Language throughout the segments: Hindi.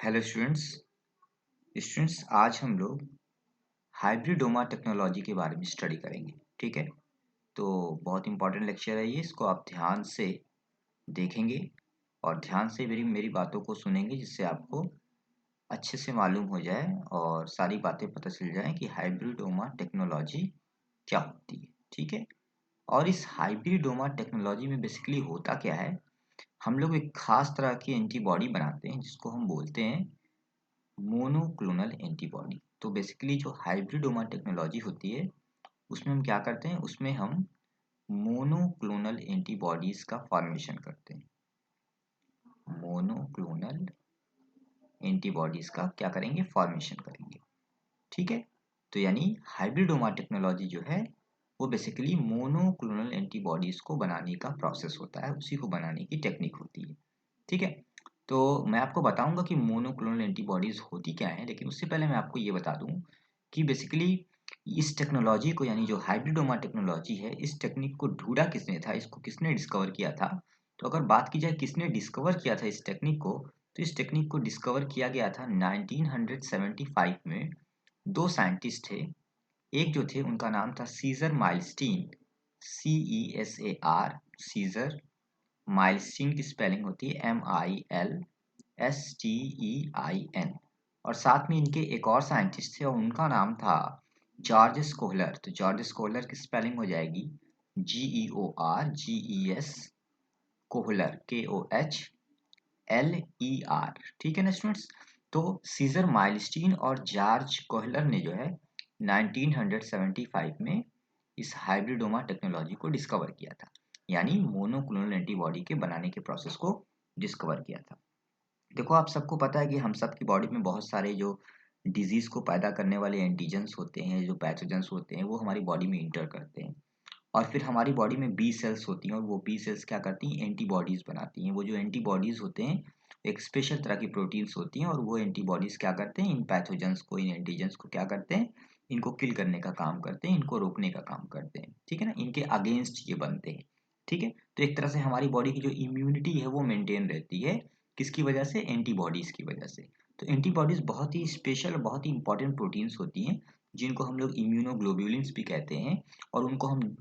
हेलो स्टूडेंट्स आज हम लोग हाइब्रिडोमा टेक्नोलॉजी के बारे में स्टडी करेंगे। ठीक है, तो बहुत इंपॉर्टेंट लेक्चर है ये। इसको आप ध्यान से देखेंगे और ध्यान से मेरी मेरी बातों को सुनेंगे, जिससे आपको अच्छे से मालूम हो जाए और सारी बातें पता चल जाए कि हाइब्रिडोमा टेक्नोलॉजी क्या होती है। ठीक है, और इस हाइब्रिडोमा टेक्नोलॉजी में बेसिकली होता क्या है, हम लोग एक खास तरह की एंटीबॉडी बनाते हैं जिसको हम बोलते हैं मोनोक्लोनल एंटीबॉडी। तो बेसिकली जो हाइब्रिडोमा टेक्नोलॉजी होती है उसमें हम क्या करते हैं, उसमें हम मोनोक्लोनल एंटीबॉडीज का फॉर्मेशन करते हैं। मोनोक्लोनल एंटीबॉडीज का क्या करेंगे, फॉर्मेशन करेंगे। ठीक है, तो यानी हाइब्रिडोमा टेक्नोलॉजी जो है वो बेसिकली मोनोक्लोनल एंटीबॉडीज को बनाने का प्रोसेस होता है, उसी को बनाने की टेक्निक होती है। ठीक है, तो मैं आपको बताऊंगा कि मोनोक्लोनल एंटीबॉडीज होती क्या है, लेकिन उससे पहले मैं आपको ये बता दूं कि बेसिकली इस टेक्नोलॉजी को, यानी जो हाइब्रिडोमा टेक्नोलॉजी है, इस टेक्निक को ढूंढा किसने था, इसको किसने डिस्कवर किया था। तो अगर बात की जाए किसने डिस्कवर किया था इस टेक्निक को, तो इस टेक्निक को डिस्कवर किया गया था 1975 में। दो साइंटिस्ट थे, एक जो थे उनका नाम था सीजर माइलस्टीन, CESAR, सीजर। माइलस्टीन की स्पेलिंग होती है MILSTEIN। और साथ में इनके एक और साइंटिस्ट थे और उनका नाम था जॉर्जेस कोहलर। तो जॉर्जेस कोहलर की स्पेलिंग हो जाएगी GEORGES, कोहलर KOHLER। ठीक है ना स्टूडेंट्स। तो सीजर माइलस्टीन और जॉर्ज कोहलर ने जो है 1975 में इस हाइब्रिडोमा टेक्नोलॉजी को डिस्कवर किया था, यानी मोनोक्लोनल एंटीबॉडी के बनाने के प्रोसेस को डिस्कवर किया था। देखो, आप सबको पता है कि हम सब की बॉडी में बहुत सारे जो डिजीज को पैदा करने वाले एंटीजेंस होते हैं, जो पैथोजेंस होते हैं, वो हमारी बॉडी में इंटर करते हैं। और फिर हमारी बॉडी में बी सेल्स होती हैं और वो बी सेल्स क्या करती हैं, एंटीबॉडीज बनाती हैं। वो जो एंटीबॉडीज होते हैं एक स्पेशल तरह की प्रोटीन्स होती हैं और वो एंटीबॉडीज क्या करते हैं, इन पैथोजेंस को, इन एंटीजेंस को क्या करते हैं, इनको किल करने का काम करते हैं, इनको रोकने का काम करते हैं। ठीक है ना, इनके अगेंस्ट ये बनते हैं। ठीक है, तो एक तरह से हमारी बॉडी की जो इम्यूनिटी है वो मेंटेन रहती है, किसकी वजह से, एंटीबॉडीज की वजह से। तो एंटीबॉडीज बहुत ही स्पेशल, बहुत ही इंपॉर्टेंट प्रोटीन्स होती हैं, जिनको हम लोग इम्यूनोग्लोब्यूलिन्स भी कहते हैं। और उनको हम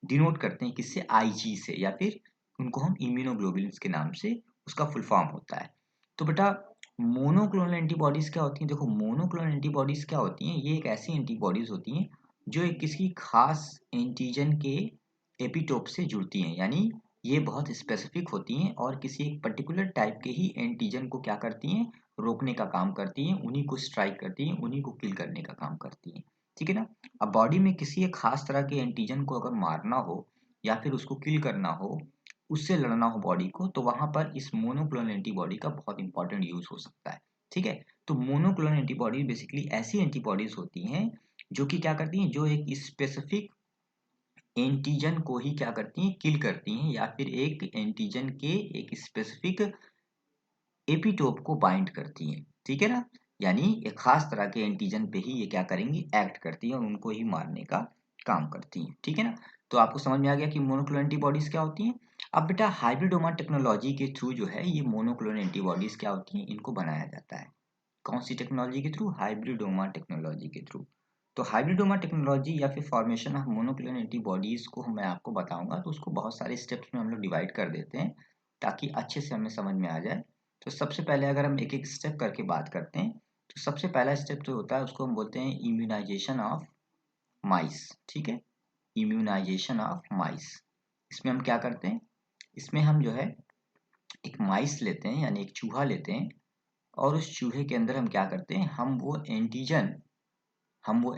डिनोट करते हैं किससे, IG से, या फिर उनको हम इम्यूनोग्लोबुलिन्स के नाम से, उसका फुल फॉर्म होता है। तो बेटा, मोनोक्लोनल एंटीबॉडीज क्या होती हैं। देखो, मोनोक्लोनल एंटीबॉडीज क्या होती हैं, ये एक ऐसी एंटीबॉडीज होती हैं जो एक किसी खास एंटीजन के एपिटोप से जुड़ती हैं, यानी ये बहुत स्पेसिफिक होती हैं और किसी एक पर्टिकुलर टाइप के ही एंटीजन को क्या करती हैं, रोकने का काम करती हैं, उन्हीं को स्ट्राइक करती हैं, उन्हीं को किल करने का काम करती हैं। ठीक है ना। अब बॉडी में किसी एक खास तरह के एंटीजन को अगर मारना हो या फिर उसको किल करना हो, उससे लड़ना हो बॉडी को, तो वहां पर इस मोनोक्लोनल एंटीबॉडी का बहुत इंपॉर्टेंट यूज हो सकता है। ठीक है, तो मोनोक्लोनल एंटीबॉडी बेसिकली ऐसी एंटीबॉडीज होती हैं जो कि क्या करती हैं, जो एक स्पेसिफिक एंटीजन को ही क्या करती हैं, किल करती हैं, या फिर एक एंटीजन के एक स्पेसिफिक एपिटोप को बाइंड करती हैं। ठीक है ना, यानी एक खास तरह के एंटीजन पे ही ये क्या करेंगी, एक्ट करती हैं और उनको ही मारने का काम करती हैं। ठीक है ना, तो आपको समझ में आ गया कि मोनोक्लोनल एंटीबॉडीज क्या होती हैं। अब बेटा, हाइब्रिडोमा टेक्नोलॉजी के थ्रू जो है ये मोनोक्लोनल एंटीबॉडीज क्या होती हैं, इनको बनाया जाता है। कौन सी टेक्नोलॉजी के थ्रू, हाइब्रिडोमा टेक्नोलॉजी के थ्रू। तो हाइब्रिडोमा टेक्नोलॉजी या फिर फॉर्मेशन ऑफ मोनोक्लोनल एंटीबॉडीज को मैं आपको बताऊंगा, तो उसको बहुत सारे स्टेप्स में हम लोग डिवाइड कर देते हैं ताकि अच्छे से हमें समझ में आ जाए। तो सबसे पहले अगर हम एक एक स्टेप करके बात करते हैं, तो सबसे पहला स्टेप जो होता है उसको हम बोलते हैं इम्यूनाइजेशन ऑफ माइस। ठीक है, इम्यूनाइजेशन ऑफ माइस। इसमें हम क्या करते हैं, इसमें हम जो है एक माइस लेते हैं, यानी एक चूहा लेते हैं, और उस चूहे के अंदर हम क्या करते हैं, हम वो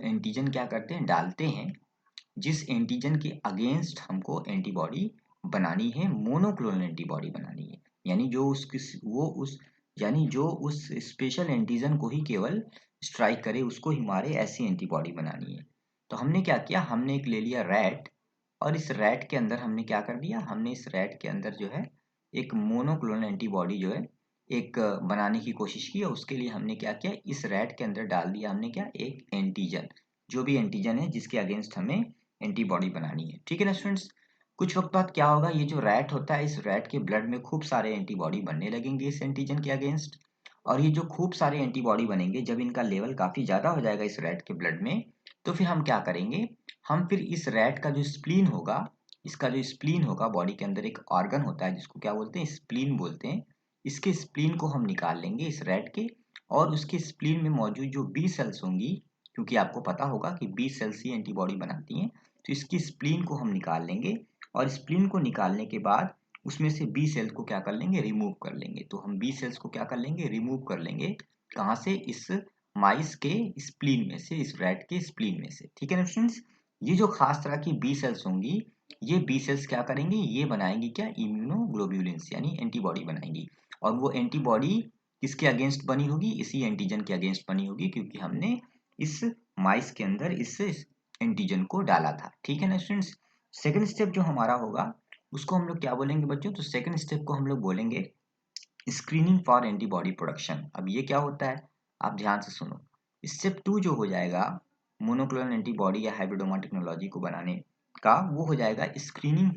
एंटीजन क्या करते हैं, डालते हैं, जिस एंटीजन के अगेंस्ट हमको एंटीबॉडी बनानी है, मोनोक्लोनल एंटीबॉडी बनानी है, यानी जो उसकी वो उस यानी जो उस स्पेशल एंटीजन को ही केवल स्ट्राइक करे, उसको ही मारे, ऐसी एंटीबॉडी बनानी है। तो हमने क्या किया, हमने एक ले लिया रैट, और इस रैट के अंदर हमने क्या कर दिया, हमने इस रैट के अंदर जो है एक मोनोक्लोनल एंटीबॉडी जो है एक बनाने की कोशिश की, और उसके लिए हमने क्या किया, इस रैट के अंदर डाल दिया हमने क्या, एक एंटीजन, जो भी एंटीजन है जिसके अगेंस्ट हमें एंटीबॉडी बनानी है। ठीक है ना स्टूडेंट्स। कुछ वक्त बाद क्या होगा, ये जो रैट होता है, इस रैट के ब्लड में खूब सारे एंटीबॉडी बनने लगेंगे इस एंटीजन के अगेंस्ट, और ये जो खूब सारे एंटीबॉडी बनेंगे, जब इनका लेवल काफ़ी ज़्यादा हो जाएगा इस रैट के ब्लड में, तो फिर हम क्या करेंगे, हम फिर इस रैट का जो स्प्लीन होगा, इसका जो स्प्लीन होगा, बॉडी के अंदर एक ऑर्गन होता है जिसको क्या बोलते हैं, स्प्लीन बोलते हैं। इसके स्प्लीन को हम निकाल लेंगे इस रैट के, और उसके स्प्लीन में मौजूद जो बी सेल्स होंगी, क्योंकि आपको पता होगा कि बी सेल्स ही एंटीबॉडी बनाती हैं, तो इसकी स्प्लीन को हम निकाल लेंगे, और स्प्लीन को निकालने के बाद उसमें से बी सेल्स को क्या कर लेंगे, रिमूव कर लेंगे। तो हम बी सेल्स को क्या कर लेंगे, रिमूव कर लेंगे। कहाँ से, इस माइस के स्प्लीन में से, इस रैट के स्प्लीन में से। ठीक है ना स्टूडेंट्स, ये जो खास तरह की बी सेल्स होंगी, ये बी सेल्स क्या करेंगी, ये बनाएंगी क्या, इम्यूनोग्लोब्यूलिन्स यानी एंटीबॉडी बनाएंगी। और वो एंटीबॉडी किसके अगेंस्ट बनी होगी, इसी एंटीजन के अगेंस्ट बनी होगी, क्योंकि हमने इस माइस के अंदर इस एंटीजन को डाला था। ठीक है ना स्टूडेंट्स। सेकेंड स्टेप जो हमारा होगा उसको हम लोग क्या बोलेंगे बच्चों, तो सेकंड स्टेप को हम लोग बोलेंगे स्क्रीनिंग फॉर एंटीबॉडी प्रोडक्शन। अब ये क्या होता है, आप ध्यान से सुनो। स्टेप 2 जो हो जाएगा मोनोक्लोनल एंटीबॉडी या हाइब्रिडोमा टेक्नोलॉजी को बनाने का, वो हो जाएगा स्क्रीनिंग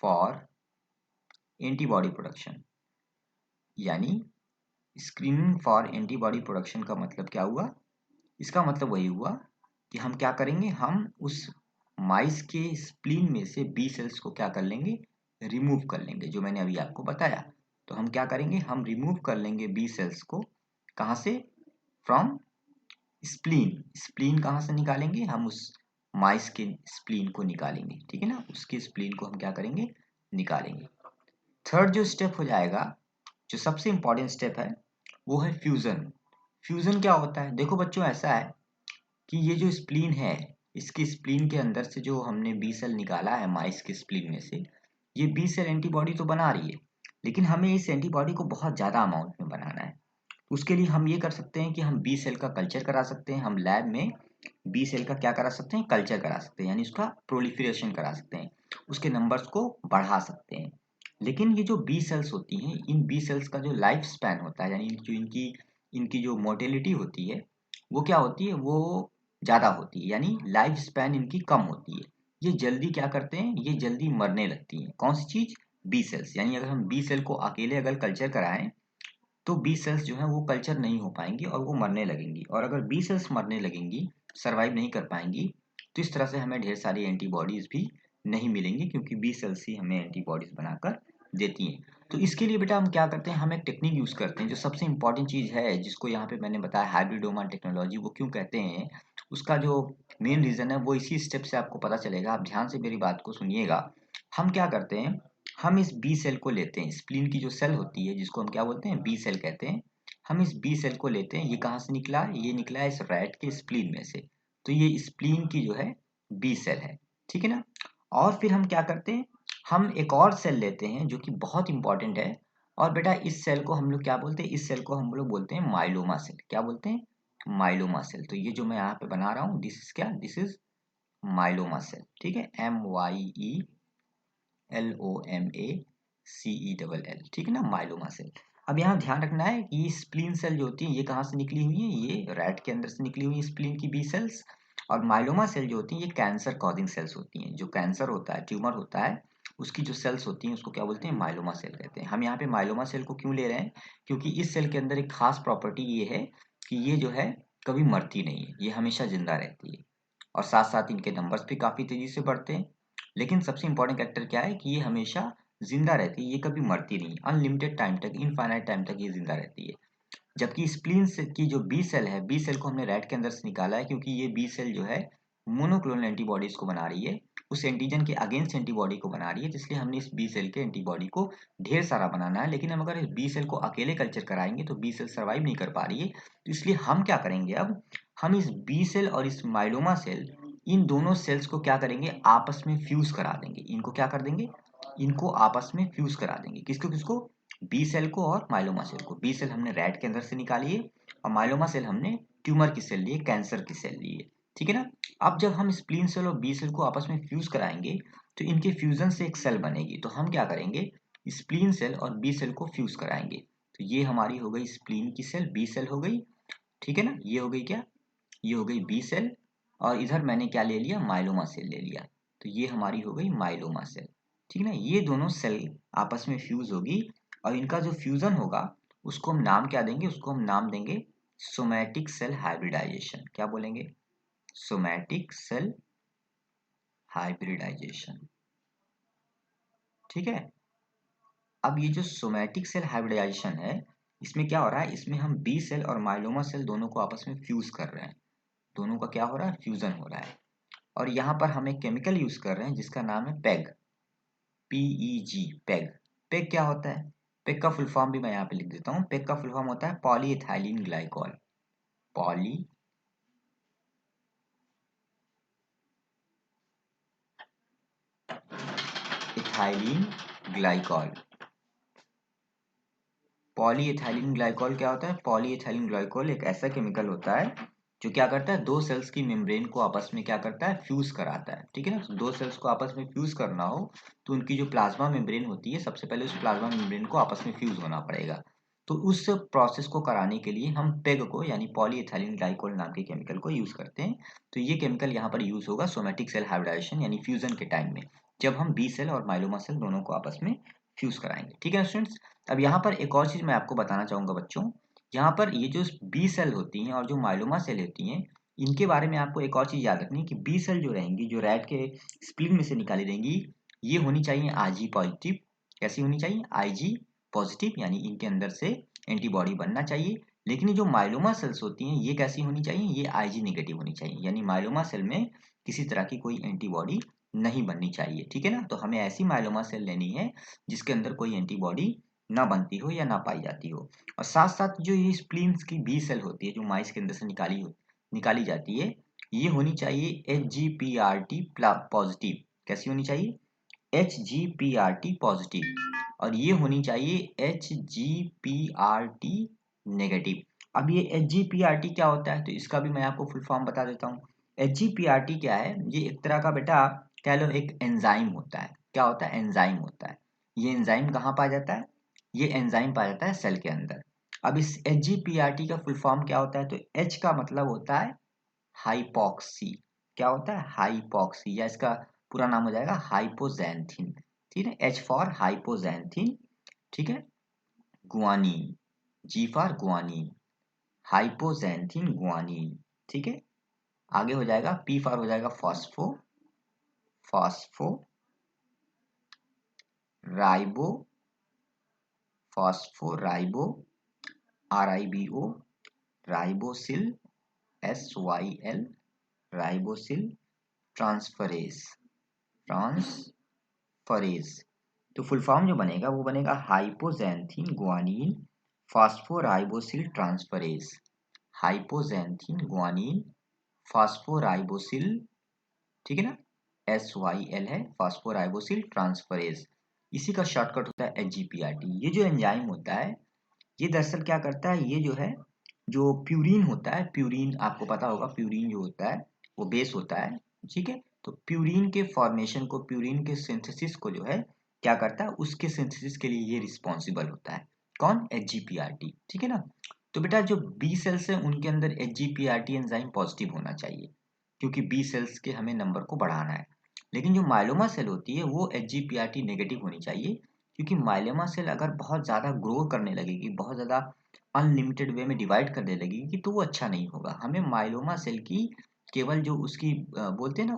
फॉर एंटीबॉडी प्रोडक्शन। यानी स्क्रीनिंग फॉर एंटीबॉडी प्रोडक्शन का मतलब क्या हुआ, इसका मतलब वही हुआ कि हम क्या करेंगे, हम उस माइस के स्प्लीन में से बी सेल्स को क्या कर लेंगे, रिमूव कर लेंगे, जो मैंने अभी आपको बताया। तो हम क्या करेंगे, हम रिमूव कर लेंगे बी सेल्स को, कहाँ से, फ्रॉम स्प्लीन। स्प्लीन कहाँ से निकालेंगे, हम उस माइस के स्प्लीन को निकालेंगे। ठीक है ना, उसके स्प्लीन को हम क्या करेंगे, निकालेंगे। थर्ड जो स्टेप हो जाएगा, जो सबसे इंपॉर्टेंट स्टेप है, वो है फ्यूजन। फ्यूजन क्या होता है, देखो बच्चों ऐसा है कि ये जो स्प्लीन है, इसके स्प्लीन के अंदर से जो हमने बी सेल निकाला है माइस के स्प्लीन में से, ये बी सेल एंटीबॉडी तो बना रही है, लेकिन हमें इस एंटीबॉडी को बहुत ज़्यादा अमाउंट में बनाना है। उसके लिए हम ये कर सकते हैं कि हम बी सेल का कल्चर करा सकते हैं, हम लैब में बी सेल का क्या करा सकते हैं, कल्चर करा सकते हैं, यानी उसका प्रोलिफरेशन करा सकते हैं, उसके नंबर्स को बढ़ा सकते हैं। लेकिन ये जो बी सेल्स होती हैं, इन बी सेल्स का जो लाइफ स्पैन होता है, यानी जो इनकी इनकी जो मोटेलिटी होती है, वो क्या होती है, वो ज़्यादा होती है, यानी लाइफ स्पैन इनकी कम होती है। ये जल्दी क्या करते हैं, ये जल्दी मरने लगती हैं। कौन सी चीज़, बी सेल्स। यानी अगर हम बी सेल को अकेले अगर कल्चर कराएं, तो बी सेल्स जो है वो कल्चर नहीं हो पाएंगी और वो मरने लगेंगी। और अगर बी सेल्स मरने लगेंगी, सरवाइव नहीं कर पाएंगी, तो इस तरह से हमें ढेर सारी एंटीबॉडीज भी नहीं मिलेंगी, क्योंकि बी सेल्स ही हमें एंटीबॉडीज बनाकर देती हैं। तो इसके लिए बेटा हम क्या करते हैं, हम एक टेक्निक यूज करते हैं, जो सबसे इंपॉर्टेंट चीज है, जिसको यहाँ पे मैंने बताया हाइब्रिडोमा टेक्नोलॉजी, वो क्यों कहते हैं, उसका जो मेन रीजन है वो इसी स्टेप से आपको पता चलेगा। आप ध्यान से मेरी बात को सुनिएगा। हम क्या करते हैं, हम इस बी सेल को लेते हैं, स्प्लीन की जो सेल होती है जिसको हम क्या बोलते हैं, बी सेल कहते हैं। हम इस बी सेल को लेते हैं, ये कहाँ से निकला है, ये निकला है इस रैट के स्प्लीन में से। तो ये स्प्लीन की जो है बी सेल है। ठीक है ना। और फिर हम क्या करते हैं, हम एक और सेल लेते हैं जो कि बहुत इंपॉर्टेंट है। और बेटा इस सेल को हम लोग क्या बोलते हैं, इस सेल को हम लोग बोलते हैं माइलोमा सेल। क्या बोलते हैं, माइलोमा सेल। तो ये जो मैं यहाँ पे बना रहा हूँ, दिस इज क्या, दिस इज माइलोमा सेल। ठीक है, MYELOMACELL। ठीक है ना, माइलोमा सेल। अब यहाँ ध्यान रखना है कि ये स्प्लीन सेल जो होती है, ये कहाँ से निकली हुई है, ये रैट के अंदर से निकली हुई है, स्प्लीन की बी सेल्स। और माइलोमा सेल जो होती है, ये कैंसर कॉजिंग सेल्स होती हैं। जो कैंसर होता है, ट्यूमर होता है, उसकी जो सेल्स होती हैं उसको क्या बोलते हैं, माइलोमा सेल कहते हैं। हम यहाँ पे माइलोमा सेल को क्यों ले रहे हैं, क्योंकि इस सेल के अंदर एक खास प्रॉपर्टी ये है कि ये जो है कभी मरती नहीं है, ये हमेशा जिंदा रहती है। और साथ साथ इनके नंबर्स भी काफी तेजी से बढ़ते हैं। लेकिन सबसे इंपॉर्टेंट फैक्टर क्या है कि ये हमेशा जिंदा रहती है, ये कभी मरती नहीं, अनलिमिटेड टाइम तक, इनफाइनाइट टाइम तक ये जिंदा रहती है। जबकि स्प्लीन से की जो बी सेल है, बी सेल को हमने रैट के अंदर से निकाला है, क्योंकि ये बी सेल जो है मोनोक्लोनल एंटीबॉडीज को बना रही है, उस एंटीजन के अगेंस्ट एंटीबॉडी को बना रही है। तो इसलिए हमने इस बी सेल के एंटीबॉडी को ढेर सारा बनाना है। लेकिन हम अगर इस बी सेल को अकेले कल्चर कराएंगे तो बी सेल सर्वाइव नहीं कर पा रही है। तो इसलिए हम क्या करेंगे, अब हम इस बी सेल और इस माइलोमा सेल, इन दोनों सेल्स को क्या करेंगे, आपस में फ्यूज करा देंगे। इनको क्या कर देंगे, इनको आपस में फ्यूज करा देंगे। किसको किसको, बी सेल को और माइलोमा सेल को। बी सेल हमने रैट के अंदर से निकाली है, और माइलोमा सेल हमने ट्यूमर की सेल ली है, कैंसर की सेल ली है। ठीक है ना। अब जब हम स्प्लीन सेल और बी सेल को आपस में फ्यूज कराएंगे, तो इनके फ्यूजन से एक सेल बनेगी। तो हम क्या करेंगे, स्प्लीन सेल और बी सेल को फ्यूज कराएंगे। तो ये हमारी हो गई स्प्लीन की सेल, बी सेल हो गई। ठीक है ना, ये हो गई क्या, ये हो गई बी सेल। और इधर मैंने क्या ले लिया, माइलोमा सेल ले लिया। तो ये हमारी हो गई माइलोमा सेल। ठीक है ना। ये दोनों सेल आपस में फ्यूज होगी और इनका जो फ्यूजन होगा उसको हम नाम क्या देंगे, उसको हम नाम देंगे सोमैटिक सेल हाइब्रिडाइजेशन। क्या बोलेंगे? Somatic cell hybridization. ठीक है। अब ये जो सोमैटिक सेल हाइब्रिडाइजेशन है, इसमें क्या हो रहा है, इसमें हम बी सेल और माइलोमा सेल दोनों को आपस में फ्यूज कर रहे हैं। दोनों का क्या हो रहा है, फ्यूजन हो रहा है। और यहाँ पर हम एक केमिकल यूज कर रहे हैं जिसका नाम है पेग, PEG, पेग। पेग क्या होता है? पेग का फुल फॉर्म भी मैं यहाँ पे लिख देता हूँ। पेग का फुल फॉर्म होता है polyethylene glycol. Poly ethylene glycol. Polyethylene glycol क्या होता है? पॉलीइथाइलिन ग्लाइकॉल एक ऐसा केमिकल होता है जो क्या करता है, दो सेल्स की मेम्ब्रेन को आपस में क्या करता है, फ्यूज कराता है। ठीक है ना। तो दो सेल्स को आपस में फ्यूज करना हो तो उनकी जो प्लाज्मा मेम्ब्रेन होती है, सबसे पहले उस प्लाज्मा मेम्ब्रेन को आपस में फ्यूज होना पड़ेगा। तो उस प्रोसेस को कराने के लिए हम पेग को यानी पॉलीइथाइलिन ग्लाइकॉल नाम के केमिकल को यूज करते हैं। तो ये केमिकल यहाँ पर यूज होगा सोमैटिक सेल हाइब्रिडाइजेशन यानी फ्यूजन के टाइम में, जब हम बी सेल और माइलोमा सेल दोनों को आपस में फ्यूज कराएंगे। ठीक है ना स्टूडेंट्स। अब यहाँ पर एक और चीज मैं आपको बताना चाहूंगा बच्चों, यहाँ पर ये जो बी सेल होती हैं और जो माइलोमा सेल होती हैं, इनके बारे में आपको एक और चीज याद रखनी है कि बी सेल जो रहेंगी, जो रैट के स्प्लीन में से निकाली रहेंगी, ये होनी चाहिए आईजी पॉजिटिव। कैसी होनी चाहिए? आईजी पॉजिटिव, यानी इनके अंदर से एंटीबॉडी बनना चाहिए। लेकिन ये जो माइलोमा सेल्स होती हैं, ये कैसी होनी चाहिए? ये आईजी नेगेटिव होनी चाहिए, यानी माइलोमा सेल में किसी तरह की कोई एंटीबॉडी नहीं बननी चाहिए। ठीक है ना। तो हमें ऐसी माइलोमा सेल लेनी है जिसके अंदर कोई एंटीबॉडी ना बनती हो या ना पाई जाती हो। और साथ साथ जो ये स्प्लीन्स की बी सेल होती है, जो माइस के अंदर से निकाली जाती है, ये होनी चाहिए HGPRT पॉजिटिव। कैसी होनी चाहिए? HGPRT positive. और ये होनी चाहिए HGPRT नेगेटिव। अब ये HGPRT क्या होता है, तो इसका भी मैं आपको फुल फॉर्म बता देता हूँ। HGPRT क्या है? ये एक तरह का बेटा कह लो एक एंजाइम होता है। क्या होता है? एंजाइम होता है। ये एंजाइम कहाँ पाया जाता है? ये एंजाइम पाया जाता है सेल के अंदर। अब इस HGPRT का फुल फॉर्म क्या होता है, तो H का मतलब होता है हाइपॉक्सी। क्या होता है? हाइपॉक्सी, या इसका पूरा नाम हो जाएगा हाइपोजैंथिन। ठीक है। H for hypoxanthine. ठीक है। Guanine, G for guanine, hypoxanthine guanine. ठीक है। आगे हो जाएगा P फॉर हो जाएगा phospho, phospho ribo, phosphoribo, RIBO, ribosyl, SYL, ribosyl transferase, transferase. तो फुल फॉर्म जो बनेगा वो बनेगा hypoxanthine guanine phosphoribosyl transferase. Hypoxanthine guanine phosphoribosyl, ठीक है ना, SYL है, फॉस्फोराइबोसिल ट्रांसफरेज। इसी का शॉर्टकट होता है HGPRT। ये जो एंजाइम होता है, ये दरअसल क्या करता है, ये जो है, जो प्यूरिन होता है, प्यूरिन आपको पता होगा, प्यूरिन जो होता है वो बेस होता है। ठीक है। तो प्यूरिन के फॉर्मेशन को, प्यूरिन के सिंथेसिस को जो है क्या करता है, उसके सिंथेसिस के लिए ये रिस्पॉन्सिबल होता है। कौन? HGPRT। ठीक है ना। तो बेटा जो बी सेल्स है उनके अंदर HGPRT एंजाइम पॉजिटिव होना चाहिए, क्योंकि बी सेल्स के हमें नंबर को बढ़ाना है। लेकिन जो माइलोमा सेल होती है वो HGPRT नेगेटिव होनी चाहिए, क्योंकि माइलोमा सेल अगर बहुत ज़्यादा ग्रो करने लगेगी, बहुत ज़्यादा अनलिमिटेड वे में डिवाइड करने लगेगी, तो वो अच्छा नहीं होगा। हमें माइलोमा सेल की केवल जो उसकी बोलते हैं ना,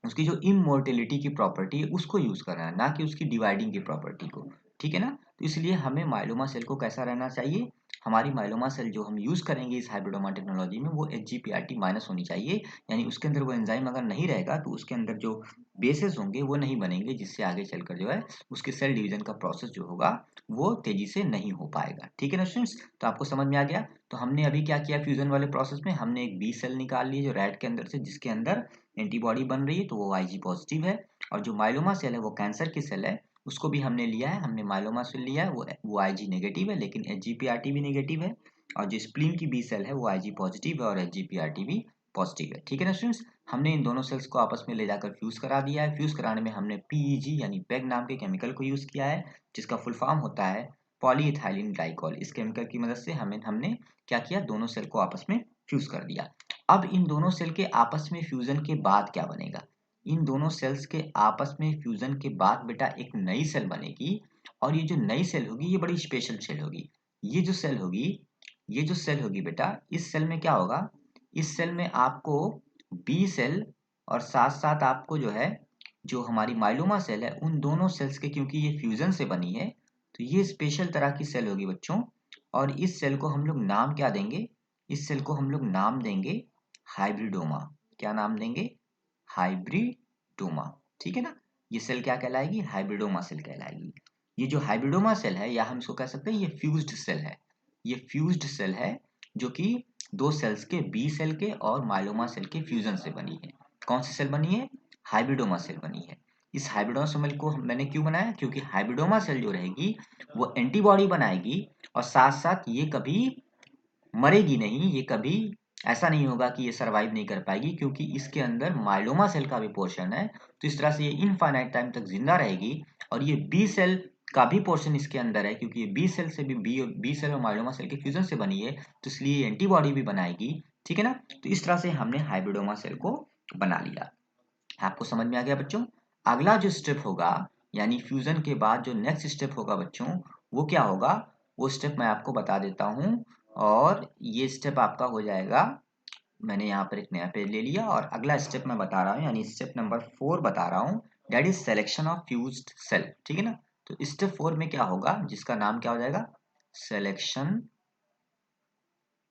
उसकी जो इमोर्टेलिटी की प्रॉपर्टी है उसको यूज करना है, ना कि उसकी डिवाइडिंग की प्रॉपर्टी को। ठीक है ना। तो इसलिए हमें माइलोमा सेल को कैसा रहना चाहिए, हमारी माइलोमा सेल जो हम यूज करेंगे इस हाइब्रिडोमा टेक्नोलॉजी में, वो HGPRT माइनस होनी चाहिए। यानी उसके अंदर वो एंजाइम अगर नहीं रहेगा तो उसके अंदर जो बेसेस होंगे वो नहीं बनेंगे, जिससे आगे चलकर जो है उसके सेल डिवीजन का प्रोसेस जो होगा वो तेजी से नहीं हो पाएगा। ठीक है ना स्टूडेंट्स। तो आपको समझ में आ गया। तो हमने अभी क्या किया, फ्यूजन वाले प्रोसेस में हमने एक बी सेल निकाल ली जो रैट के अंदर से, जिसके अंदर एंटीबॉडी बन रही है, तो वो IG पॉजिटिव है। और जो माइलोमा सेल है वो कैंसर की सेल है, उसको भी हमने लिया है, हमने माइलोमा सेल लिया है, वो IG नेगेटिव है, लेकिन HGPRT भी नेगेटिव है। और जो स्प्लीन की बी सेल है वो IG पॉजिटिव है और HGPRT भी पॉजिटिव है। ठीक है ना स्टूडेंट्स। हमने इन दोनों सेल्स को आपस में ले जाकर फ्यूज करा दिया है। फ्यूज कराने में हमने PEG यानी पेग नाम के केमिकल को यूज किया है, जिसका फुल फॉर्म होता है पॉलीइथाइलिन ग्लाइकॉल। इस केमिकल की मदद से हमने क्या किया, दोनों सेल को आपस में फ्यूज कर दिया। अब इन दोनों सेल के आपस में फ्यूजन के बाद क्या बनेगा, इन दोनों सेल्स के आपस में फ्यूजन के बाद बेटा एक नई सेल बनेगी, और ये जो नई सेल होगी ये बड़ी स्पेशल सेल होगी। ये जो सेल होगी बेटा, इस सेल में क्या होगा, इस सेल में आपको बी सेल और साथ साथ आपको जो है, जो हमारी माइलोमा सेल है, उन दोनों सेल्स के, क्योंकि ये फ्यूजन से बनी है, तो ये स्पेशल तरह की सेल होगी बच्चों। और इस सेल को हम लोग नाम क्या देंगे, इस सेल को हम लोग नाम देंगे हाइब्रिडोमा। क्या नाम देंगे, हाइब्रिडोमा। ठीक है ना, ये सेल क्या कहलाएगी, हाइब्रिडोमा सेल कहलाएगी। ये जो हाइब्रिडोमा सेल है, या हम इसको कह सकते हैं ये फ्यूज्ड सेल है। ये फ्यूज्ड सेल है जो कि दो सेल्स के, बी सेल के और माइलोमा सेल के फ्यूजन से बनी है। कौन सी सेल बनी है, हाइब्रिडोमा सेल बनी है। इस हाइब्रिडोमा सेल को मैंने क्यों बनाया, क्योंकि हाइब्रिडोमा सेल जो रहेगी वो एंटीबॉडी बनाएगी, और साथ साथ ये कभी मरेगी नहीं, ये कभी ऐसा नहीं होगा कि ये सरवाइव नहीं कर पाएगी, क्योंकि इसके अंदर माइलोमा सेल का भी पोर्शन है। तो इस तरह से ये इनफाइनाइट टाइम तक जिंदा रहेगी। और ये बी सेल का भी पोर्शन इसके अंदर है, क्योंकि ये बी सेल से भी बी सेल और माइलोमा सेल के फ्यूजन से बनी है, तो इसलिए ये एंटीबॉडी भी बनाएगी। ठीक है ना, तो इस तरह से हमने हाइब्रिडोमा सेल को बना लिया। आपको समझ में आ गया बच्चों। अगला जो स्टेप होगा, यानी फ्यूजन के बाद जो नेक्स्ट स्टेप होगा बच्चों, वो क्या होगा, वो स्टेप मैं आपको बता देता हूँ। और ये स्टेप आपका हो जाएगा, मैंने यहाँ पर एक नया पेज ले लिया और अगला स्टेप मैं बता रहा हूँ, यानी स्टेप नंबर 4 बता रहा हूँ, that is selection of fused cell. ठीक है ना, तो स्टेप 4 में क्या होगा, जिसका नाम क्या हो जाएगा, सिलेक्शन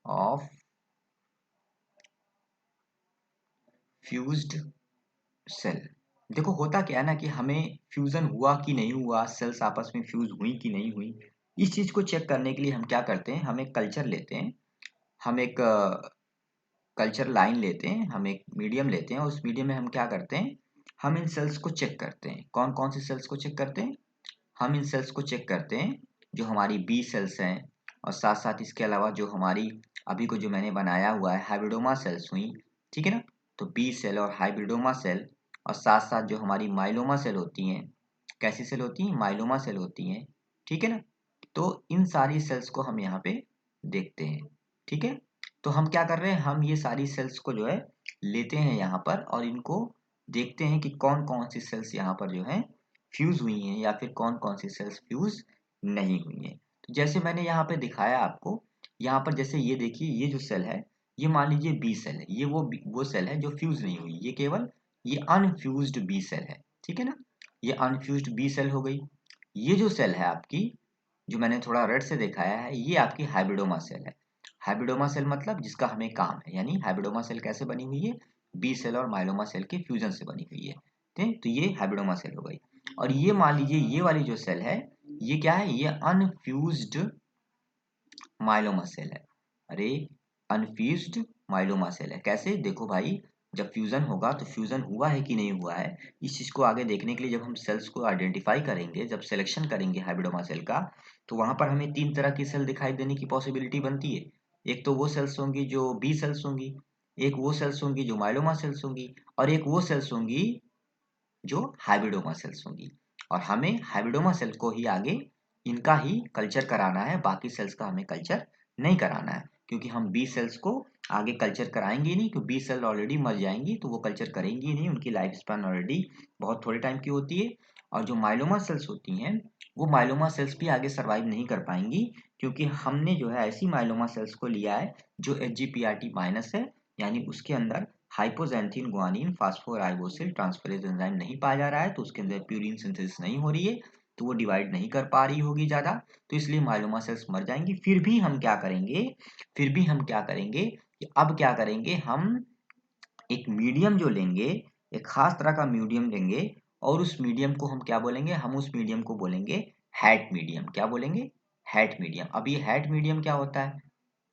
ऑफ फ्यूज्ड सेल। देखो होता क्या है ना, कि हमें फ्यूजन हुआ कि नहीं हुआ, सेल्स आपस में फ्यूज हुई कि नहीं हुई, इस चीज को चेक करने के लिए हम क्या करते हैं, हम एक कल्चर लेते हैं, हम एक कल्चर लाइन लेते हैं, हम एक मीडियम लेते हैं, और उस मीडियम में हम क्या करते हैं, हम इन सेल्स को चेक करते हैं। कौन कौन सी सेल्स को चेक करते हैं, हम इन सेल्स को चेक करते हैं जो हमारी बी सेल्स हैं, और साथ साथ इसके अलावा जो हमारी अभी को जो मैंने बनाया हुआ है हाइब्रिडोमा सेल्स हुई। ठीक है ना, तो बी सेल और हाइब्रिडोमा सेल, और साथ साथ जो हमारी माइलोमा सेल होती हैं, कैसी सेल होती हैं, माइलोमा सेल होती हैं। ठीक है ना, तो इन सारी सेल्स को हम यहाँ पे देखते हैं। ठीक है, तो हम क्या कर रहे हैं, हम ये सारी सेल्स को जो है लेते हैं यहाँ पर, और इनको देखते हैं कि कौन कौन सी सेल्स यहाँ पर जो है फ्यूज हुई हैं, या फिर कौन कौन सी सेल्स फ्यूज नहीं हुई हैं। तो जैसे मैंने यहाँ पे दिखाया आपको, यहाँ पर जैसे ये देखिए, ये जो सेल है, ये मान लीजिए बी सेल है, ये वो सेल है जो फ्यूज नहीं हुई, ये केवल ये अनफ्यूज्ड बी सेल है। ठीक है ना, ये अनफ्यूज्ड बी सेल हो गई। ये जो सेल है आपकी, जो मैंने थोड़ा रेड से दिखाया है, ये आपकी हाइब्रिडोमा सेल है। हाइब्रिडोमा सेल मतलब जिसका हमें काम है, यानी हाइब्रिडोमा सेल कैसे बनी हुई है, बी सेल और माइलोमा सेल के फ्यूजन से बनी हुई है। ठीक है, तो ये हाइब्रिडोमा सेल हो गई। और ये मान लीजिए ये वाली जो सेल है, ये क्या है, ये अनफ्यूज्ड माइलोमा सेल है। अरे, अनफ्यूज्ड माइलोमा सेल है, कैसे, देखो भाई, जब फ्यूजन होगा तो फ्यूजन हुआ है कि नहीं हुआ है, इस चीज को आगे देखने के लिए जब हम सेल्स को आइडेंटिफाई करेंगे, जब सिलेक्शन करेंगे हाइब्रिडोमा सेल का, तो वहां पर हमें तीन तरह की सेल दिखाई देने की पॉसिबिलिटी बनती है। एक तो वो सेल्स होंगी जो बी सेल्स होंगी, एक वो सेल्स होंगी जो माइलोमा सेल्स होंगी, और एक वो सेल्स होंगी जो हाइब्रिडोमा सेल्स होंगी। और हमें हाइब्रिडोमा सेल को ही आगे इनका ही कल्चर कराना है, बाकी सेल्स का हमें कल्चर नहीं कराना है, क्योंकि हम बी सेल्स को आगे कल्चर कराएंगे ही नहीं, क्योंकि बी सेल ऑलरेडी मर जाएंगी, तो वो कल्चर करेंगी ही नहीं, उनकी लाइफ स्पैन ऑलरेडी बहुत थोड़े टाइम की होती है। और जो माइलोमा सेल्स होती हैं, वो माइलोमा सेल्स भी आगे सर्वाइव नहीं कर पाएंगी, क्योंकि हमने जो है ऐसी माइलोमा सेल्स को लिया है जो HGPRT माइनस है, यानी उसके अंदर हाइपोजेंथिन ग्वानिन फास्फोराइबोसिल ट्रांसफरेज एंजाइम नहीं पाया जा रहा है, तो उसके अंदर प्यूरिन सिंथेसिस नहीं हो रही है, तो वो डिवाइड नहीं कर पा रही होगी ज्यादा, तो इसलिए माइलोमा सेल्स मर जाएंगी। फिर भी हम क्या करेंगे, फिर भी हम क्या करेंगे, कि अब क्या करेंगे, हम एक मीडियम जो लेंगे, एक खास तरह का मीडियम लेंगे, और उस मीडियम को हम क्या बोलेंगे, हम उस मीडियम को बोलेंगे हैट मीडियम। क्या बोलेंगे, हैट मीडियम। अब ये हैट मीडियम क्या होता है,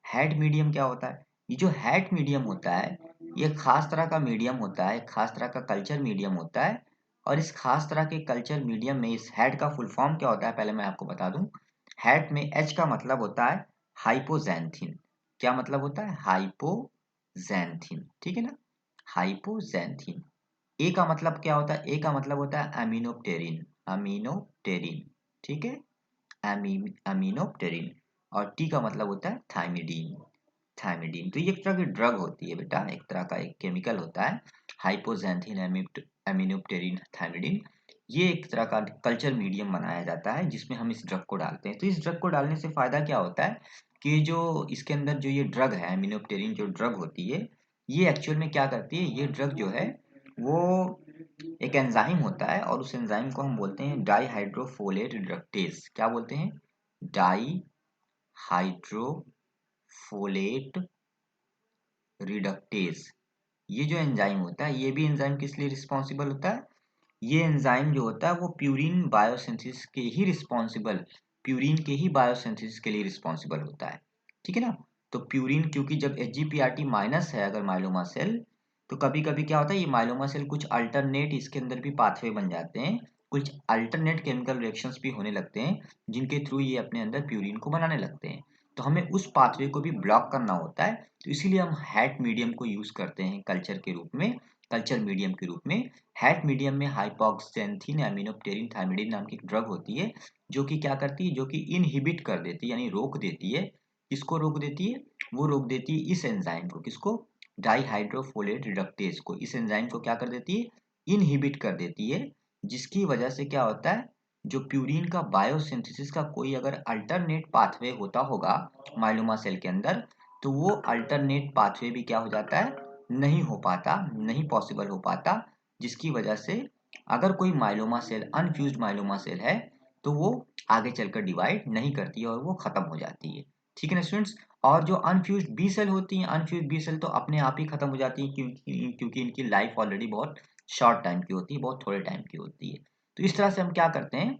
हैट मीडियम क्या होता है, ये जो हैट मीडियम होता है, ये खास तरह का मीडियम होता है, खास तरह का कल्चर मीडियम होता है। और इस खास तरह के कल्चर मीडियम में इस हैट का फुल फॉर्म क्या होता है, पहले मैं आपको बता दूं। हैट में एच का मतलब होता है हाइपोजैंथिन। क्या मतलब होता है, हाइपोजैंथिन। ठीक है ना, हाइपोजैंथिन। ए का मतलब क्या होता है, ए का मतलब होता है अमीनोप्टेरिन, अमीनोप्टेरिन। ठीक है, अमीनोप्टेरिन। और टी का मतलब होता है थाइमिडीन, थाइमिडीन। तो ये एक तरह की ड्रग होती है बेटा, एक तरह का एक केमिकल होता है। हाइपोजेंथिन एमिनोप्टेरिन थायमिडिन, ये एक तरह का कल्चर मीडियम बनाया जाता है जिसमें हम इस ड्रग को डालते हैं। तो इस ड्रग को डालने से फायदा क्या होता है कि जो इसके अंदर जो ये ड्रग है एमिनोप्टेरिन जो ड्रग होती है, ये एक्चुअल में क्या करती है, ये ड्रग जो है वो एक एंजाइम होता है और उस एंजाइम को हम बोलते हैं डाईहाइड्रोफोलेट रिडक्टेज। क्या बोलते हैं? डाईहाइड्रोफोलेट रिडक्टेज। ये जो एंजाइम होता है, ये भी एंजाइम किस लिए रिस्पॉन्सिबल होता है? ये एंजाइम जो होता है वो प्यूरिन बायोसिंथेसिस के ही रिस्पॉन्सिबल, प्यूरिन के ही बायोसिंथेसिस के लिए रिस्पॉन्सिबल होता है। ठीक है ना? तो प्यूरिन, क्योंकि जब एचजीपीआरटी माइनस है अगर माइलोमा सेल, तो कभी कभी क्या होता है, ये माइलोमा सेल कुछ अल्टरनेट इसके अंदर भी पाथवे बन जाते हैं, कुछ अल्टरनेट केमिकल रिएक्शंस भी होने लगते हैं जिनके थ्रू ये अपने अंदर प्यूरिन को बनाने लगते हैं। तो हमें उस पाथवे को भी ब्लॉक करना होता है, तो इसीलिए हम हैट मीडियम को यूज करते हैं कल्चर के रूप में, कल्चर मीडियम के रूप में। हैट मीडियम में हाइपोक्सेंथिन एमिनोप्टेरिन थायमिडिन नाम की एक ड्रग होती है जो कि क्या करती है, जो कि इनहिबिट कर देती है, यानी रोक देती है। किसको रोक देती है? वो रोक देती है इस एंजाइम को। किसको? डाईहाइड्रोफोलेट रिडक्टेज को। इस एंजाइम को क्या कर देती है? इनहिबिट कर देती है, जिसकी वजह से क्या होता है, जो प्यूरिन का बायोसिंथेसिस का कोई अगर अल्टरनेट पाथवे होता होगा माइलोमा सेल के अंदर, तो वो अल्टरनेट पाथवे भी क्या हो जाता है, नहीं हो पाता, नहीं पॉसिबल हो पाता, जिसकी वजह से अगर कोई myeloma cell unfused myeloma cell है तो वो आगे चलकर डिवाइड नहीं करती है और वो खत्म हो जाती है। ठीक है ना स्टूडेंट्स? और जो अनफ्यूज्ड बी सेल होती हैं, अनफ्यूज्ड बी सेल तो अपने आप ही खत्म हो जाती है, क्योंकि इनकी लाइफ ऑलरेडी बहुत शॉर्ट टाइम की होती है, बहुत थोड़े टाइम की होती है। तो इस तरह से हम क्या करते हैं,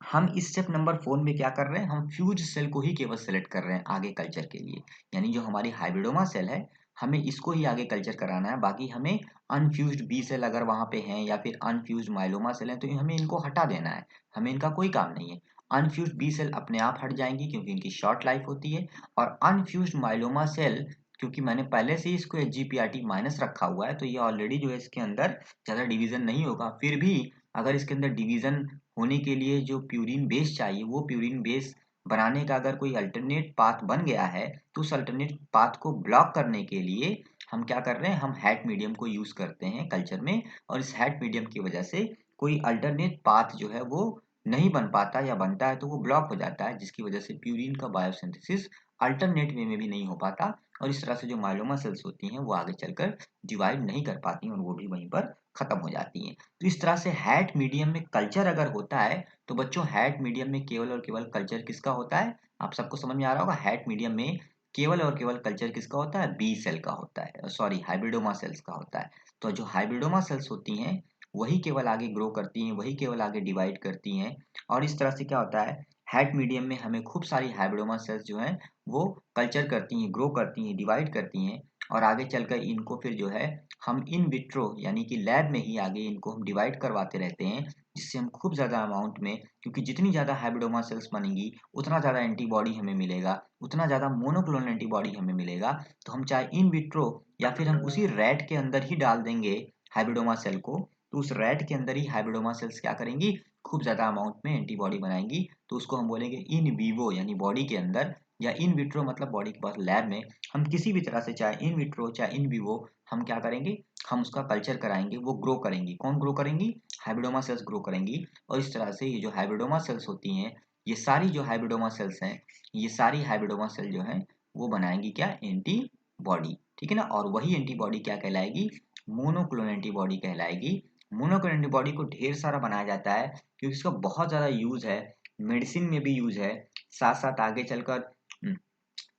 हम इस स्टेप नंबर 4 में क्या कर रहे हैं, हम फ्यूज सेल को ही केवल सेलेक्ट कर रहे हैं आगे कल्चर के लिए। यानी जो हमारी हाइब्रिडोमा सेल है, हमें इसको ही आगे कल्चर कराना है। बाकी हमें अनफ्यूज्ड बी सेल अगर वहां पे हैं या फिर अनफ्यूज्ड माइलोमा सेल है तो हमें इनको हटा देना है, हमें इनका कोई काम नहीं है। अनफ्यूज्ड बी सेल अपने आप हट जाएंगी क्योंकि इनकी शॉर्ट लाइफ होती है। और अनफ्यूज्ड माइलोमा सेल, क्योंकि मैंने पहले से ही इसको एचजीपीआरटी माइनस रखा हुआ है, तो ये ऑलरेडी जो है इसके अंदर ज्यादा डिवीजन नहीं होगा। फिर भी अगर इसके अंदर डिवीजन होने के लिए जो प्यूरिन बेस चाहिए, वो प्यूरिन बेस बनाने का अगर कोई अल्टरनेट पाथ बन गया है, तो उस अल्टरनेट पाथ को ब्लॉक करने के लिए हम क्या कर रहे हैं, हम हैट मीडियम को यूज करते हैं कल्चर में। और इस हैट मीडियम की वजह से कोई अल्टरनेट पाथ जो है वो नहीं बन पाता, या बनता है तो वो ब्लॉक हो जाता है, जिसकी वजह से प्यूरिन का बायोसिंथेसिस अल्टरनेट वे में भी नहीं हो पाता। और इस तरह से जो माइलोमा सेल्स होती हैं वो आगे चलकर डिवाइड नहीं कर पाती और वो भी वहीं पर खत्म हो जाती हैं। तो इस तरह से हैट मीडियम में कल्चर अगर होता है, तो बच्चों हैट मीडियम में केवल और केवल कल्चर किसका होता है? आप सबको समझ में आ रहा होगा, हैट मीडियम में केवल और केवल कल्चर किसका होता है? बी सेल का होता है, सॉरी हाइब्रिडोमा सेल्स का होता है। तो जो हाइब्रिडोमा सेल्स होती हैं वही केवल आगे ग्रो करती हैं, वही केवल आगे डिवाइड करती हैं। और इस तरह से क्या होता है, हैट मीडियम में हमें खूब सारी हाइब्रिडोमा सेल्स जो हैं वो कल्चर करती हैं, ग्रो करती हैं, डिवाइड करती हैं। और आगे चलकर इनको फिर जो है हम इन विट्रो यानी कि लैब में ही आगे इनको हम डिवाइड करवाते रहते हैं, जिससे हम खूब ज़्यादा अमाउंट में, क्योंकि जितनी ज़्यादा हाइब्रिडोमा सेल्स बनेंगी उतना ज़्यादा एंटीबॉडी हमें मिलेगा, उतना ज़्यादा मोनोक्लोनल एंटीबॉडी हमें मिलेगा। तो हम चाहे इन विट्रो या फिर हम उसी रैट के अंदर ही डाल देंगे हाइब्रिडोमा सेल को, तो उस रैट के अंदर ही हाइब्रिडोमा सेल्स क्या करेंगी, खूब ज़्यादा अमाउंट में एंटीबॉडी बनाएंगी। तो उसको हम बोलेंगे इन वीवो, यानी बॉडी के अंदर, या इन विट्रो मतलब बॉडी के पास लैब में हम किसी भी तरह से, चाहे इन विट्रो चाहे इन विवो, हम क्या करेंगे, हम उसका कल्चर कराएंगे, वो ग्रो करेंगी। कौन ग्रो करेंगी? हाइब्रिडोमा सेल्स ग्रो करेंगी। और इस तरह से ये जो हाइब्रिडोमा सेल्स होती हैं, ये सारी जो हाइब्रिडोमा सेल्स हैं, ये सारी हाइब्रिडोमा सेल जो हैं वो बनाएंगी क्या? एंटीबॉडी। ठीक है ना? और वही एंटीबॉडी क्या कहलाएगी? मोनोक्लोनल एंटीबॉडी कहलाएगी। मोनोक्लोनल एंटीबॉडी को ढेर सारा बनाया जाता है क्योंकि इसका बहुत ज़्यादा यूज है, मेडिसिन में भी यूज है, साथ साथ आगे चलकर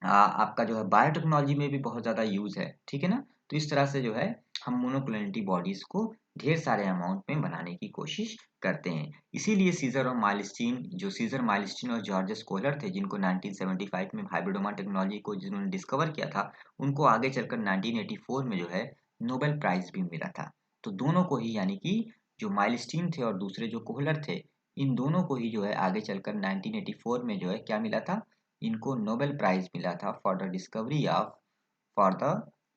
आपका जो है बायोटेक्नोलॉजी में भी बहुत ज़्यादा यूज है। ठीक है ना? तो इस तरह से जो है हम मोनोक्लोनल एंटीबॉडीज को ढेर सारे अमाउंट में बनाने की कोशिश करते हैं। इसीलिए सीजर और माइलस्टीन, जो सीजर माइलस्टीन और जॉर्जेस कोहलर थे, जिनको 1975 में हाइब्रिडोमा टेक्नोलॉजी को जिन्होंने डिस्कवर किया था, उनको आगे चलकर 1984 में जो है नोबेल प्राइज भी मिला था। तो दोनों को ही, यानी कि जो माइलस्टीन थे और दूसरे जो कोहलर थे, इन दोनों को ही जो है आगे चलकर 1984 में जो है क्या मिला था, इनको नोबेल प्राइज मिला था for the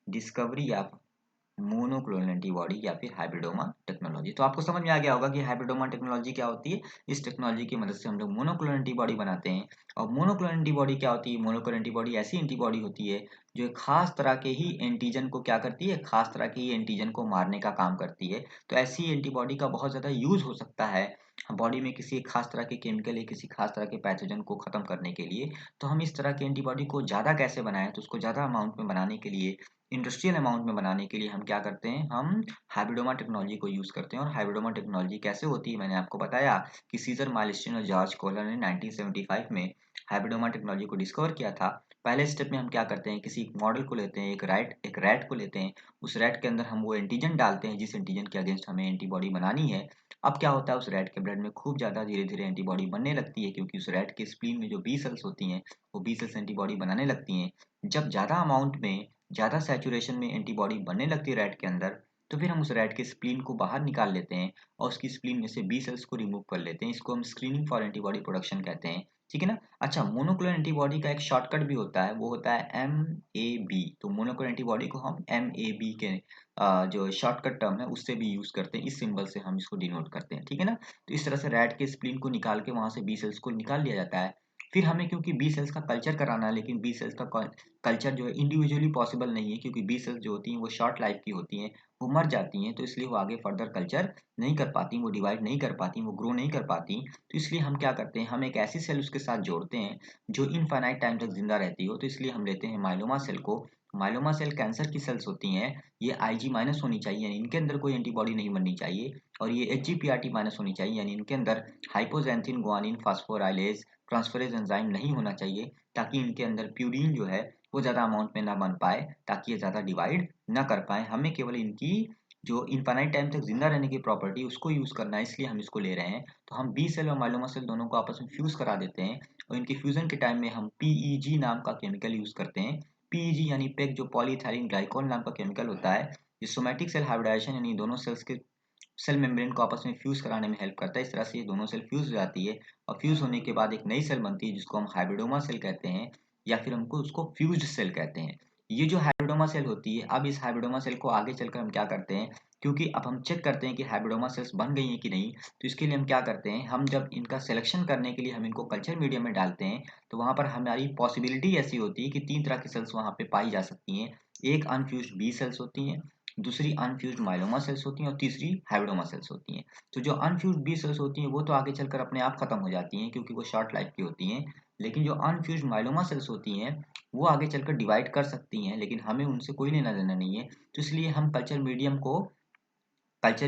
discovery of monoclonal antibody या फिर हाइब्रिडोमा टेक्नोलॉजी। तो आपको समझ में आ गया होगा कि हाइब्रिडोमा टेक्नोलॉजी क्या होती है। इस टेक्नोलॉजी की मदद से हम लोग मोनोक्लोनल एंटीबॉडी बनाते हैं। और मोनोक्लोनल एंटीबॉडी क्या होती है? मोनोक्लोनल एंटीबॉडी ऐसी एंटीबॉडी होती है जो एक खास तरह के ही एंटीजन को क्या करती है, खास तरह के ही एंटीजन को मारने का काम करती है। तो ऐसी एंटीबॉडी का बहुत ज़्यादा यूज़ हो सकता है बॉडी में किसी एक खास तरह के केमिकल या किसी खास तरह के पैथोजन को ख़त्म करने के लिए। तो हम इस तरह की एंटीबॉडी को ज़्यादा कैसे बनाएँ? तो उसको ज़्यादा अमाउंट में बनाने के लिए, इंडस्ट्रियल अमाउंट में बनाने के लिए हम क्या करते हैं, हम हाइब्रिडोमा टेक्नोलॉजी को यूज़ करते हैं। और हाइब्रिडोमा टेक्नोलॉजी कैसे होती है, मैंने आपको बताया कि सीजर माइलस्टीन और जॉर्ज कोहलर ने 1975 में हाइब्रिडोमा टेक्नोलॉजी को डिस्कवर किया था। पहले स्टेप में हम क्या करते हैं, किसी मॉडल को लेते हैं, एक रैट को लेते हैं। उस रैट के अंदर हम वो एंटीजन डालते हैं जिस एंटीजन के अगेंस्ट हमें एंटीबॉडी बनानी है। अब क्या होता है, उस रैट के ब्लड में खूब ज़्यादा धीरे-धीरे एंटीबॉडी बनने लगती है, क्योंकि उस रैट के स्प्लीन में जो बी सेल्स होती हैं, वो बी सेल्स एंटीबॉडी बनाने लगती हैं। जब ज़्यादा अमाउंट में, ज़्यादा सैचुरेशन में एंटीबॉडी बनने लगती है रैट के अंदर, तो फिर हम उस रैट के स्प्लीन को बाहर निकाल लेते हैं और उसकी स्प्लीन में से बी सेल्स को रिमूव कर लेते हैं। इसको हम स्क्रीनिंग फॉर एंटीबॉडी प्रोडक्शन कहते हैं। ठीक है ना? अच्छा, मोनोक्लोनल एंटीबॉडी का एक शॉर्टकट भी होता है, वो होता है एमएबी। तो मोनोक्लोनल एंटीबॉडी को हम एमएबी के जो शॉर्टकट टर्म है उससे भी यूज़ करते हैं। इस सिंबल से हम इसको डिनोट करते हैं। ठीक है ना? तो इस तरह से रैट के स्प्लीन को निकाल के वहाँ से बी सेल्स को निकाल लिया जाता है। फिर हमें क्योंकि बी सेल्स का कल्चर कराना है, लेकिन बी सेल्स का कल्चर जो है इंडिविजुअली पॉसिबल नहीं है, क्योंकि बी सेल्स जो होती हैं वो शॉर्ट लाइफ की होती हैं, वो मर जाती हैं। तो इसलिए वो आगे फर्दर कल्चर नहीं कर पाती, वो डिवाइड नहीं कर पाती, वो ग्रो नहीं कर पाती। तो इसलिए हम क्या करते हैं, हम एक ऐसी सेल उसके साथ जोड़ते हैं जो इनफाइनाइट टाइम तक जिंदा रहती हो। तो इसलिए हम लेते हैं माइलोमा सेल को। माइलोमा सेल कैंसर की सेल्स होती हैं। ये आईजी माइनस होनी चाहिए, यानी इनके अंदर कोई एंटीबॉडी नहीं बननी चाहिए। और ये एचजीपीआरटी माइनस होनी चाहिए, यानी इनके अंदर हाइपोजेंथिन ग्वानिन फास्फोराइलेज ट्रांसफरेज एंजाइम नहीं होना चाहिए, ताकि इनके अंदर प्यूरिन जो है वो ज़्यादा अमाउंट में ना बन पाए, ताकि ये ज़्यादा डिवाइड ना कर पाए। हमें केवल इनकी जो इनफाइनाइट टाइम तक जिंदा रहने की प्रॉपर्टी उसको यूज़ करना है, इसलिए हम इसको ले रहे हैं। तो हम बी सेल और माइलोमा सेल दोनों को आपस में फ्यूज़ करा देते हैं और इनकी फ्यूज़न के टाइम में हम पीईजी नाम का केमिकल यूज़ करते हैं। पीईजी यानी पेग, जो पॉलीइथाइलिन ग्लाइकोल नाम का केमिकल होता है, ये सोमैटिक सेल हाइब्रिडाइजेशन यानी दोनों सेल्स के सेल मेम्ब्रेन को आपस में फ्यूज कराने में हेल्प करता है। इस तरह से ये दोनों सेल फ्यूज हो जाती है और फ्यूज होने के बाद एक नई सेल बनती है जिसको हम हाइब्रिडोमा सेल कहते हैं, या फिर हमको उसको फ्यूज्ड सेल कहते हैं। ये जो हाइब्रिडोमा सेल होती है, अब इस हाइब्रिडोमा सेल को आगे चलकर हम क्या करते हैं, क्योंकि अब हम चेक करते हैं कि हाइब्रिडोमा सेल्स बन गई हैं कि नहीं। तो इसके लिए हम क्या करते हैं, हम जब इनका सिलेक्शन करने के लिए हम इनको कल्चर मीडियम में डालते हैं, तो वहां पर हमारी पॉसिबिलिटी ऐसी होती है कि 3 तरह की सेल्स वहां पे पाई जा सकती हैं। एक अनफ्यूज्ड बी सेल्स होती हैं, दूसरी अनफ्यूज्ड माइलोमा सेल्स होती हैं और तीसरी हाइब्रिडोमा सेल्स होती हैं। तो जो अनफ्यूज्ड बी सेल्स होती हैं वो तो आगे चलकर अपने आप खत्म हो जाती हैं, क्योंकि वो शॉर्ट लाइफ की होती हैं। लेकिन जो अनफ्यूज्ड माइलोमा सेल्स होती हैं वो आगे चलकर डिवाइड कर सकती हैं, लेकिन हमें उनसे कोई लेना देना नहीं है। तो इसलिए हम कल्चर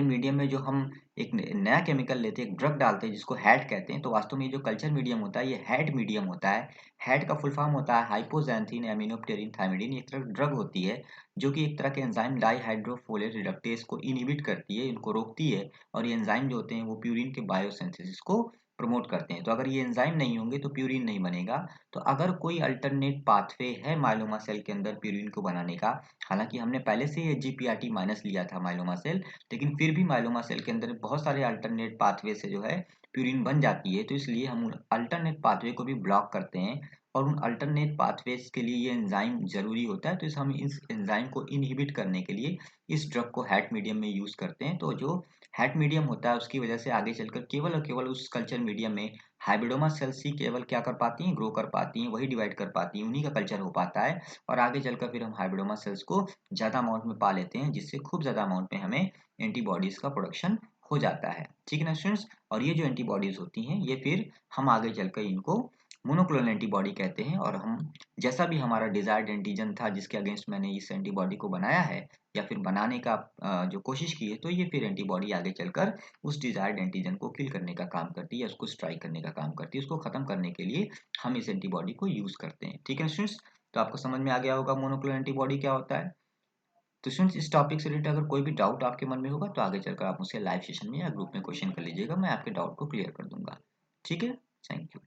मीडियम में जो हम एक नया केमिकल लेते हैं, एक ड्रग डालते हैं जिसको हैड कहते हैं। तो वास्तव में ये जो कल्चर मीडियम होता है ये हैड मीडियम होता है। हैड का फुल फॉर्म होता है हाइपोजैंथीन एमिनोप्टेरिन थाइमिडीन। एक तरह ड्रग होती है जो कि एक तरह के एंजाइम डाइहाइड्रोफोलेट रिडक्टेज को इनहिबिट करती है, इनको रोकती है। और ये एंजाइम जो होते हैं वो प्यूरिन के बायोसिंथेसिस को प्रमोट करते हैं। तो अगर ये एंजाइम नहीं होंगे तो प्यूरिन नहीं बनेगा। तो अगर कोई अल्टरनेट पाथवे है माइलोमा सेल के अंदर प्यूरिन को बनाने का, हालांकि हमने पहले से ही जीपीआरटी माइनस लिया था माइलोमा सेल, लेकिन फिर भी माइलोमा सेल के अंदर बहुत सारे अल्टरनेट पाथवे से जो है प्यूरिन बन जाती है। तो इसलिए हम अल्टरनेट पाथवे को भी ब्लॉक करते हैं और उन अल्टरनेट पाथवेज के लिए ये एंजाइम जरूरी होता है। तो इस हम इस एंजाइम को इनहिबिट करने के लिए इस ड्रग को हैट मीडियम में यूज करते हैं। तो जो हैट मीडियम होता है उसकी वजह से आगे चलकर केवल और केवल उस कल्चर मीडियम में हाइब्रिडोमा सेल्स ही केवल क्या कर पाती हैं, ग्रो कर पाती हैं, वही डिवाइड कर पाती हैं, उन्हीं का कल्चर हो पाता है। और आगे चलकर फिर हम हाइब्रिडोमा सेल्स को ज़्यादा अमाउंट में पा लेते हैं, जिससे खूब ज़्यादा अमाउंट में हमें एंटीबॉडीज़ का प्रोडक्शन हो जाता है। ठीक है ना स्टूडेंट्स? और ये जो एंटीबॉडीज़ होती हैं ये फिर हम आगे चलकर इनको मोनोक्लोनल एंटीबॉडी कहते हैं। और हम जैसा भी हमारा डिजायर्ड एंटीजन था जिसके अगेंस्ट मैंने इस एंटीबॉडी को बनाया है या फिर बनाने का जो कोशिश की है, तो ये फिर एंटीबॉडी आगे चलकर उस डिजायर्ड एंटीजन को किल करने का काम करती है या उसको स्ट्राइक करने का काम करती है। उसको खत्म करने के लिए हम इस एंटीबॉडी को यूज करते हैं। ठीक है स्टूडेंट्स? तो आपको समझ में आ गया होगा मोनोक्लोनल एंटीबॉडी क्या होता है। तो स्टूडेंट्स, इस टॉपिक से रिलेटेड अगर कोई भी डाउट आपके मन में होगा तो आगे चलकर आप मुझसे लाइव सेशन में या ग्रुप में क्वेश्चन कर लीजिएगा, मैं आपके डाउट को क्लियर कर दूंगा। ठीक है, थैंक यू।